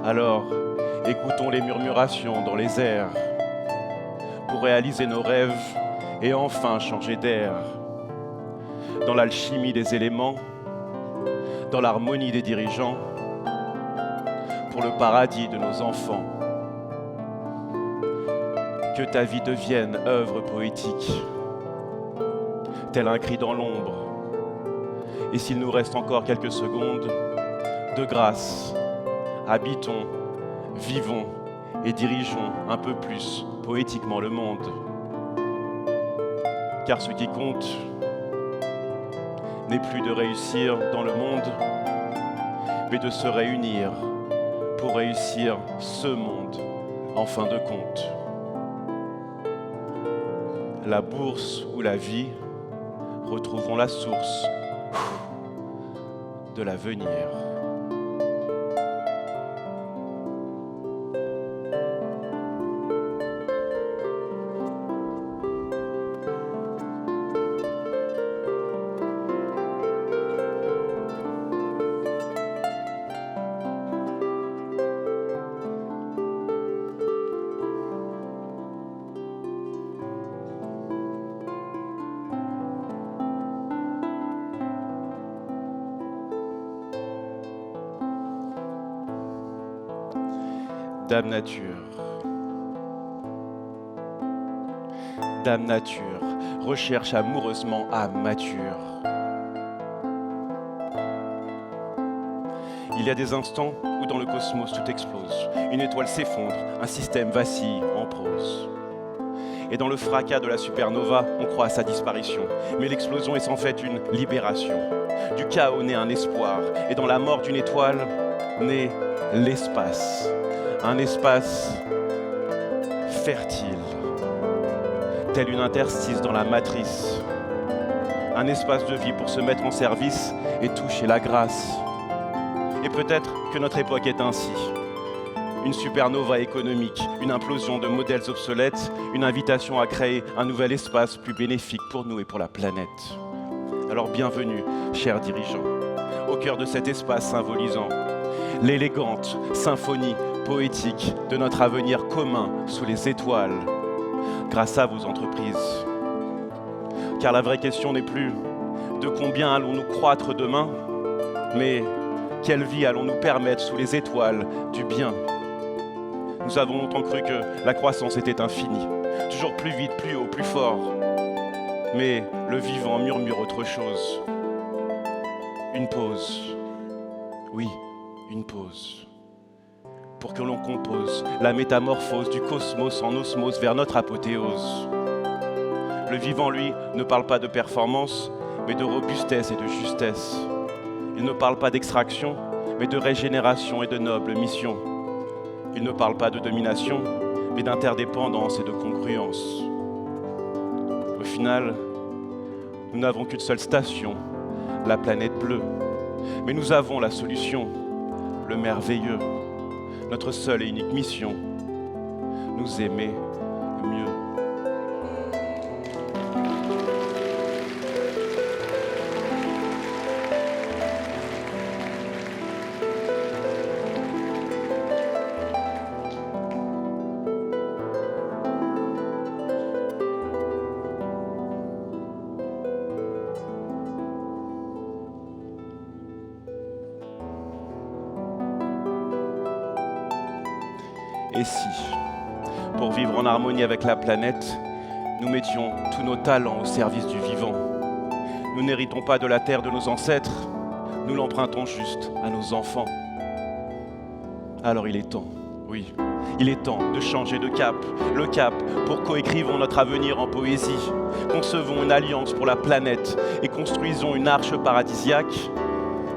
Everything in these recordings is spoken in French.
Alors, écoutons les murmurations dans les airs pour réaliser nos rêves et enfin changer d'air. Dans l'alchimie des éléments, dans l'harmonie des dirigeants, pour le paradis de nos enfants. Que ta vie devienne œuvre poétique, tel un cri dans l'ombre. Et s'il nous reste encore quelques secondes, de grâce, habitons, vivons et dirigeons un peu plus poétiquement le monde. Car ce qui compte n'est plus de réussir dans le monde, mais de se réunir pour réussir ce monde en fin de compte. La bourse ou la vie, retrouvons la source de l'avenir. Dame Nature, recherche amoureusement âme mature. Il y a des instants où dans le cosmos tout explose, une étoile s'effondre, un système vacille en prose. Et dans le fracas de la supernova, on croit à sa disparition. Mais l'explosion est en fait une libération. Du chaos naît un espoir, et dans la mort d'une étoile naît l'espace. Un espace fertile, tel une interstice dans la matrice. Un espace de vie pour se mettre en service et toucher la grâce. Et peut-être que notre époque est ainsi. Une supernova économique, une implosion de modèles obsolètes, une invitation à créer un nouvel espace plus bénéfique pour nous et pour la planète. Alors bienvenue, chers dirigeants, au cœur de cet espace symbolisant l'élégante symphonie poétique de notre avenir commun sous les étoiles, grâce à vos entreprises. Car la vraie question n'est plus de combien allons-nous croître demain, mais quelle vie allons-nous permettre sous les étoiles du bien. Nous avons longtemps cru que la croissance était infinie, toujours plus vite, plus haut, plus fort. Mais le vivant murmure autre chose. Une pause. Oui, une pause. Pour que l'on compose la métamorphose du cosmos en osmose vers notre apothéose. Le vivant, lui, ne parle pas de performance, mais de robustesse et de justesse. Il ne parle pas d'extraction, mais de régénération et de noble mission. Il ne parle pas de domination, mais d'interdépendance et de congruence. Au final, nous n'avons qu'une seule station, la planète bleue. Mais nous avons la solution, le merveilleux. Notre seule et unique mission, nous aimer mieux. Et si, pour vivre en harmonie avec la planète, nous mettions tous nos talents au service du vivant? Nous n'héritons pas de la terre de nos ancêtres, nous l'empruntons juste à nos enfants. Alors il est temps, oui, il est temps de changer de cap. Le cap pour coécrivons notre avenir en poésie. Concevons une alliance pour la planète et construisons une arche paradisiaque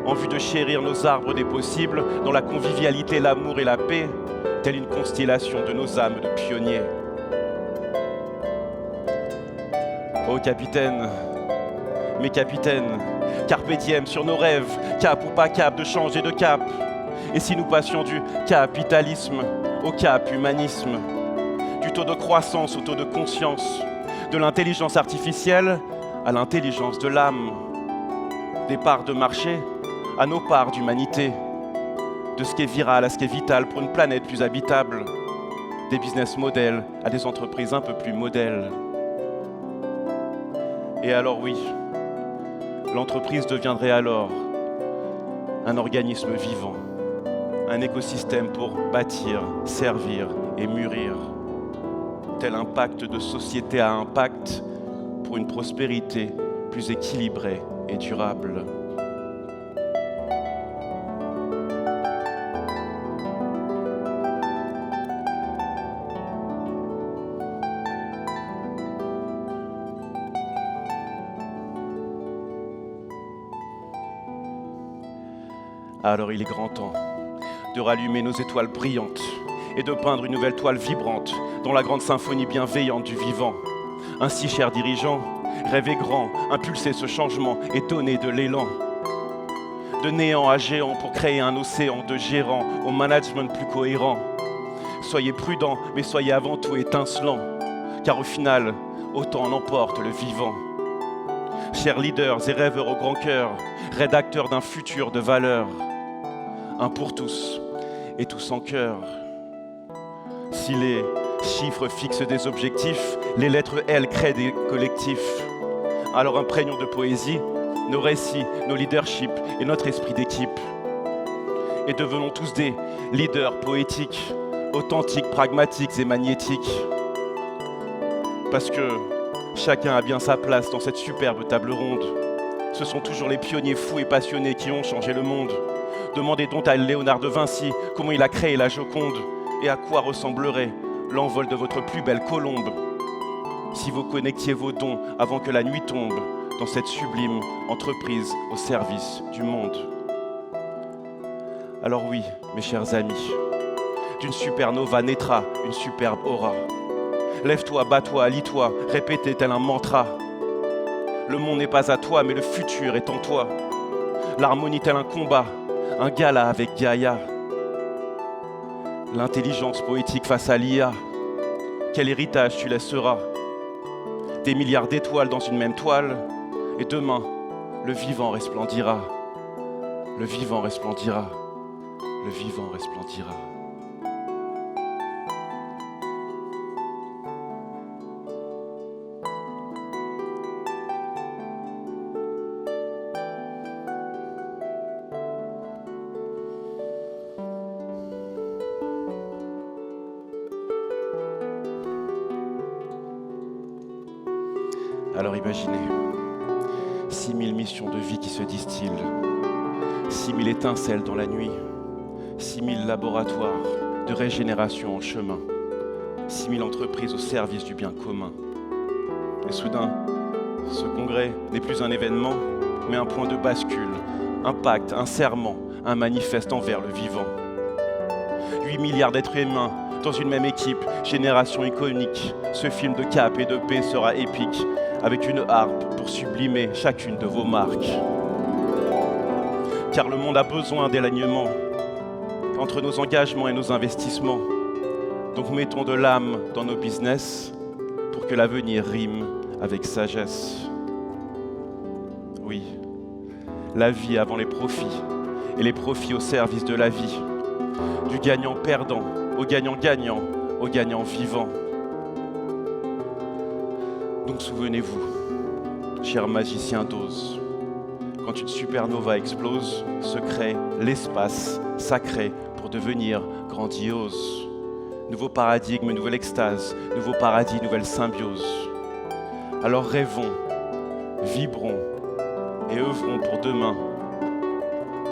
en vue de chérir nos arbres des possibles dans la convivialité, l'amour et la paix, telle une constellation de nos âmes de pionniers. Oh capitaine, mes capitaines, carpe diem sur nos rêves, cap ou pas cap, de changer de cap. Et si nous passions du capitalisme au cap humanisme, du taux de croissance au taux de conscience, de l'intelligence artificielle à l'intelligence de l'âme, des parts de marché à nos parts d'humanité, de ce qui est viral à ce qui est vital pour une planète plus habitable, des business models à des entreprises un peu plus modèles. Et alors oui, l'entreprise deviendrait alors un organisme vivant, un écosystème pour bâtir, servir et mûrir, tel un pacte de société à impact pour une prospérité plus équilibrée et durable. Alors il est grand temps de rallumer nos étoiles brillantes et de peindre une nouvelle toile vibrante dans la grande symphonie bienveillante du vivant. Ainsi, chers dirigeants, rêvez grand, impulsez ce changement et donnez de l'élan. De néant à géant pour créer un océan de gérants au management plus cohérent. Soyez prudents, mais soyez avant tout étincelants, car au final, autant en emporte le vivant. Chers leaders et rêveurs au grand cœur, rédacteurs d'un futur de valeur, un pour tous et tous en cœur. Si les chiffres fixent des objectifs, les lettres L créent des collectifs. Alors imprégnons de poésie nos récits, nos leaderships et notre esprit d'équipe. Et devenons tous des leaders poétiques, authentiques, pragmatiques et magnétiques. Parce que chacun a bien sa place dans cette superbe table ronde. Ce sont toujours les pionniers fous et passionnés qui ont changé le monde. Demandez donc à Léonard de Vinci comment il a créé la Joconde et à quoi ressemblerait l'envol de votre plus belle colombe. Si vous connectiez vos dons avant que la nuit tombe dans cette sublime entreprise au service du monde. Alors oui, mes chers amis, d'une supernova naîtra une superbe aura. Lève-toi, bats-toi, lis-toi, répétez tel un mantra. Le monde n'est pas à toi, mais le futur est en toi. L'harmonie tel un combat, un gala avec Gaïa. L'intelligence poétique face à l'IA. Quel héritage tu laisseras? Des milliards d'étoiles dans une même toile. Et demain, le vivant resplendira. Le vivant resplendira. Le vivant resplendira. Alors imaginez, 6000 missions de vie qui se distillent, 6000 étincelles dans la nuit, 6000 laboratoires de régénération en chemin, 6000 entreprises au service du bien commun. Et soudain, ce congrès n'est plus un événement, mais un point de bascule, un pacte, un serment, un manifeste envers le vivant. 8 milliards d'êtres humains dans une même équipe, génération iconique. Ce film de cap et de paix sera épique, avec une harpe pour sublimer chacune de vos marques. Car le monde a besoin d'alignement entre nos engagements et nos investissements. Donc mettons de l'âme dans nos business pour que l'avenir rime avec sagesse. Oui, la vie avant les profits et les profits au service de la vie. Du gagnant-perdant au gagnant-gagnant, au gagnant-vivant. Donc souvenez-vous, chers magiciens d'Oz, quand une supernova explose, se crée l'espace sacré pour devenir grandiose. Nouveau paradigme, nouvelle extase, nouveau paradis, nouvelle symbiose. Alors rêvons, vibrons et œuvrons pour demain,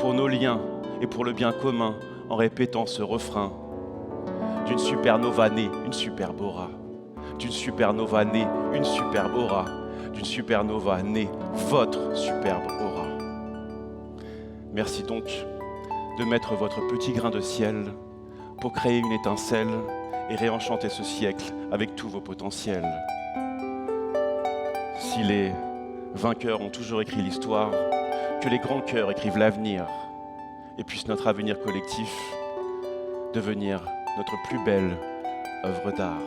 pour nos liens et pour le bien commun, en répétant ce refrain. D'une supernova née, une superbe aura. D'une supernova née, une superbe aura. D'une supernova née, votre superbe aura. Merci donc de mettre votre petit grain de ciel pour créer une étincelle et réenchanter ce siècle avec tous vos potentiels. Si les vainqueurs ont toujours écrit l'histoire, que les grands cœurs écrivent l'avenir et puisse notre avenir collectif devenir notre plus belle œuvre d'art.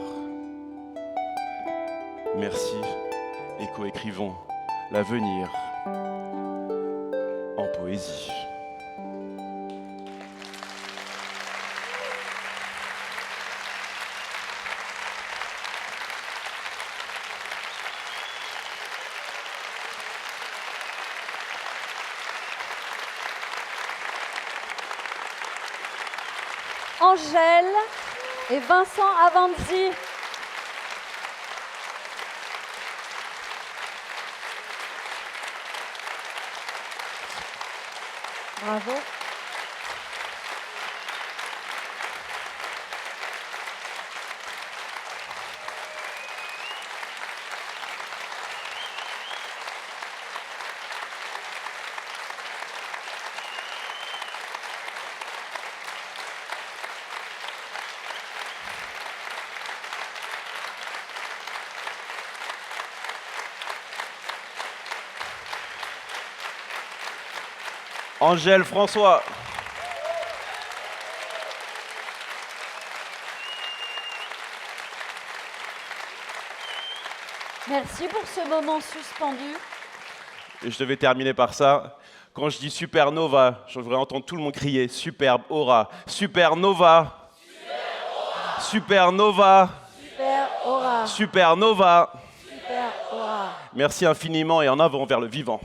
Merci et coécrivons l'avenir en poésie. Angèle et Vincent Avanzi. Bravo. Angèle François. Merci pour ce moment suspendu. Et je devais terminer par ça. Quand je dis supernova, je voudrais entendre tout le monde crier superbe aura, supernova, supernova, Super aura. supernova. Super aura. Merci infiniment et en avant vers le vivant.